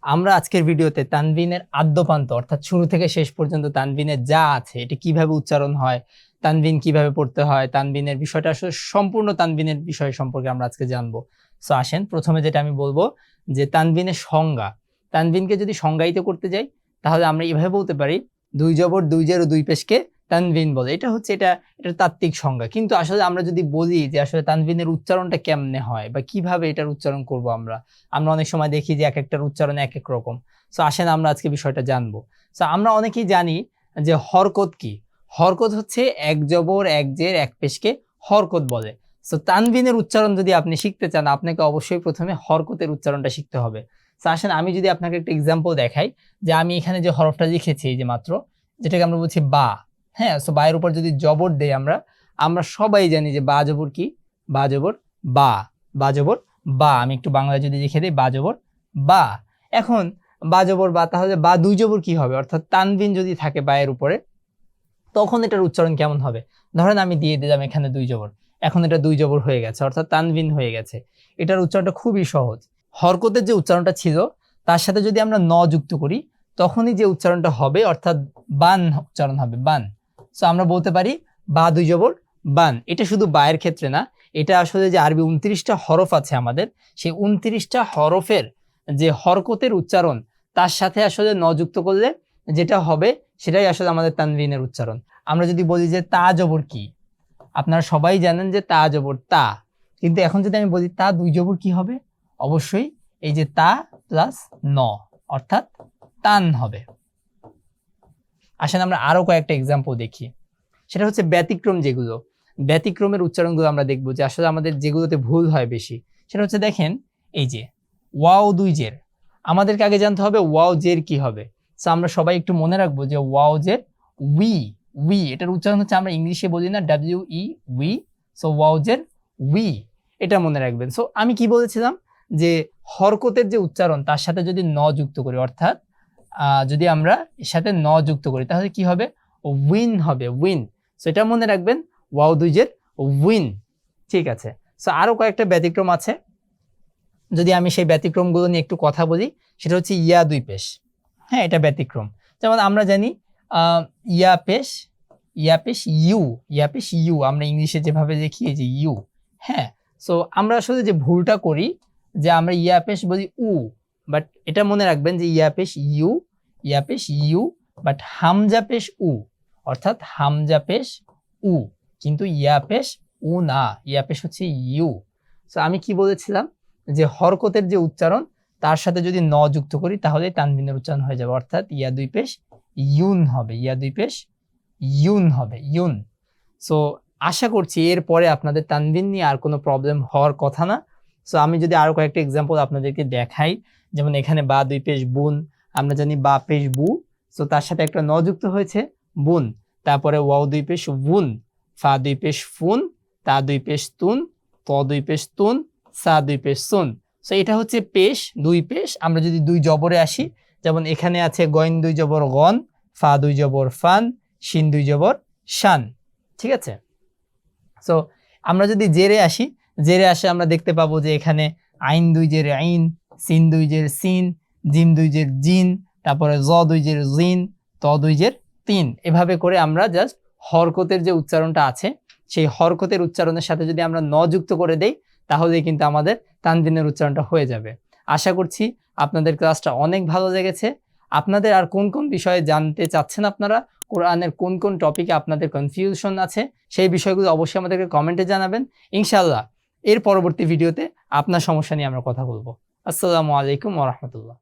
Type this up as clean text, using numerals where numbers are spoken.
আমরা আজকের ভিডিওতে তানভিনের আদ্যপান্ত অর্থাৎ শুরু থেকে শেষ পর্যন্ত তানভিনের যা আছে এটা কিভাবে উচ্চারণ হয়, তানভিন কিভাবে পড়তে হয়, তানভিনের বিষয়টা আসলে সম্পূর্ণ তানভিনের বিষয় সম্পর্কে আমরা আজকে জানবো। সো আসেন, প্রথমে যেটা আমি বলবো যে তানভিনের সংজ্ঞা। তানভিনকে যদি সংজ্ঞায়িত করতে যাই তাহলে আমরা এভাবে বলতে পারি, দুই জবর দুই জের ও দুই পেশকে তানভিন বলে। এটার তাত্ত্বিক সংজ্ঞা। কিন্তু আসলে আমরা যদি বলি যে আসলে তানভিনের উচ্চারণটা কেমনে হয় বা কিভাবে এটার উচ্চারণ করব, আমরা অনেক সময় দেখি যে এক একটার উচ্চারণ এক এক রকম। সো আসেন আমরা আজকে বিষয়টা জানবো। সো আমরা অনেকেই জানি যে হরকত কি। হরকত হচ্ছে এক জবর এক জের এক পেশকে হরকত বলে। সো তানভিনের উচ্চারণ যদি আপনি শিখতে চান, আপনাকে অবশ্যই প্রথমে হরকতের উচ্চারণটা শিখতে হবে। সো আসেন আমি যদি আপনাকে একটা এক্সাম্পল দেখাই, যে আমি এখানে যে হরফটা লিখেছি এই যে মাত্র, যেটাকে আমরা বলছি বা। হ্যাঁ, সো বা এর উপর যদি জবর দেই আমরা সবাই জানি যে বা জবর কি, বা জবর বা, বা জবর বা। আমি একটু বাংলায় যদি লিখে দিই বা জবর বা। এখন বা জবর বা, তাহলে বা দুই জবর কি হবে, অর্থাৎ তানভিন যদি থাকে বা এর উপরে, তখন এটার উচ্চারণ কেমন হবে। ধরেন আমি দিয়ে দিলাম এখানে দুই জবর, এখন এটা দুই জবর হয়ে গেছে অর্থাৎ তানভিন হয়ে গেছে। এটার উচ্চারণটা খুবই সহজ। হরকতের যে উচ্চারণটা ছিল তার সাথে যদি আমরা ন যুক্ত করি, তখনই যে উচ্চারণটা হবে অর্থাৎ বান উচ্চারণ হবে, বান। সো আমরা বলতে পারি বা দুই জবর বান। এটা শুধু বায়ের ক্ষেত্রে না, এটা আসলে যে আরবি 29টা হরফ আছে আমাদের, সেই 29টা হরফের যে হরকতের উচ্চারণ তার সাথে আসলে ন যুক্ত করলে যেটা হবে সেটাই আসলে আমাদের তানভিনের উচ্চারণ। আমরা যদি বলি যে তা জবর কি, আপনারা সবাই জানেন যে তা জবর তা, কিন্তু এখন যদি আমি বলি তা দুই জবর কি হবে, অবশ্যই এই যে তা প্লাস ন অর্থাৎ তান হবে। আসেন আমরা আরো কয়েকটা এক্সাম্পল দেখি। সেটা হচ্ছে ব্যতিক্রম যেগুলো, ব্যতিক্রমের উচ্চারণগুলো আমরা দেখবো যে আসলে আমাদের যেগুলোতে ভুল হয় বেশি। সেটা হচ্ছে দেখেন এই যে ওয়াও দুই জের, আমাদেরকে আগে জানতে হবে ওয়াও জের কি হবে। সো আমরা সবাই একটু মনে রাখবো যে ওয়াও জের উই, উই এটার উচ্চারণ হচ্ছে, আমরা ইংলিশে বলি না W E we, so wow জের উই, এটা মনে রাখবেন। সো আমি কি বলেছিলাম যে হরকতের যে উচ্চারণ তার সাথে যদি ন যুক্ত করি, অর্থাৎ যদি আমরা এর সাথে ন যুক্ত করি তাহলে কি হবে, উইন হবে, উইন। সো এটা মনে রাখবেন, ওয়াও দুই জের উইন। ঠিক আছে। সো আরো কয়েকটা ব্যতিক্রম আছে, যদি আমি সেই ব্যতিক্রমগুলো নিয়ে একটু কথা বলি। সেটা হচ্ছে ইয়া দুই পেশ। হ্যাঁ, এটা ব্যতিক্রম। যেমন আমরা জানি ইয়া পেশ, ইয়া পেশ ইউ, ইয়া পেশ ইউ আমরা ইংলিশে যেভাবে লিখি এই যে ইউ। হ্যাঁ, সো আমরা আসলে যে ভুলটা করি যে আমরা ইয়া পেশ বলি উ, বাট এটা মনে রাখবেন যে ইয়া পেশ ইউ, ইয়া পেশ ইউ, বাট হামজা পেশ উ, অর্থাৎ হামজা পেশ উ, কিন্তু ইয়া পেশ উ না, ইয়া পেশ হচ্ছে ইউ। সো আমি কি বলেছিলাম যে হরকতের যে উচ্চারণ তার সাথে যদি ন যুক্ত করি তাহলে তানভিনের উচ্চারণ হয়ে যাবে, অর্থাৎ ইয়া দুই পেশ ইউন হবে, ইয়া দুই পেশ ইউন হবে, ইউন। সো আশা করছি এরপরে আপনাদের তানভিন নিয়ে আর কোনো প্রবলেম হওয়ার কথা না। সো আমি যদি আরো কয়েকটা এক্সাম্পল আপনাদেরকে দেখাই, যেমন এখানে বা দুই পেশ বুন, আমরা জানি বা পেশ বু, সো তার সাথে একটা ন যুক্ত হয়েছে বুন। তারপরে ওয়াও দুই পেশ উন, ফা দুই পেশ ফুন, তা দুই পেশ তুন, ত দুই পেশ তুন, সা দুই পেশ সুন। সো এটা হচ্ছে পেশ, দুই পেশ। আমরা যদি দুই জবরে আসি, যেমন এখানে আছে গইন দুই জবর গন, ফা দুই জবর ফান, শিন দুই জবর শান। ঠিক আছে। সো আমরা যদি জেরে আসি, জেরে আসে আমরা দেখতে পাবো যে এখানে আইন দুই জের আইন, সিন দুই জের সিন, জিম দুই জের জিন, তারপরে জ দুই জের জিন, ত দুই জের তিন। এভাবে করে আমরা জাস্ট হরকতের যে উচ্চারণটা আছে সেই হরকতের উচ্চারণের সাথে যদি আমরা ন যুক্ত করে দেই তাহলে কিন্তু আমাদের তানভিনের উচ্চারণটা হয়ে যাবে। আশা করছি আপনাদের ক্লাসটা অনেক ভালো লেগেছে। আপনাদের আর কোন কোন বিষয়ে জানতে চাচ্ছেন, আপনারা কোরআনের কোন কোন টপিকে আপনাদের কনফিউশন আছে, সেই বিষয়গুলো অবশ্যই আমাদেরকে কমেন্টে জানাবেন। ইনশাআল্লাহ এর পরবর্তী ভিডিওতে আপনার সমস্যা নিয়ে আমরা কথা বলবো। আসসালামু আলাইকুম ওয়া রাহমাতুল্লাহ।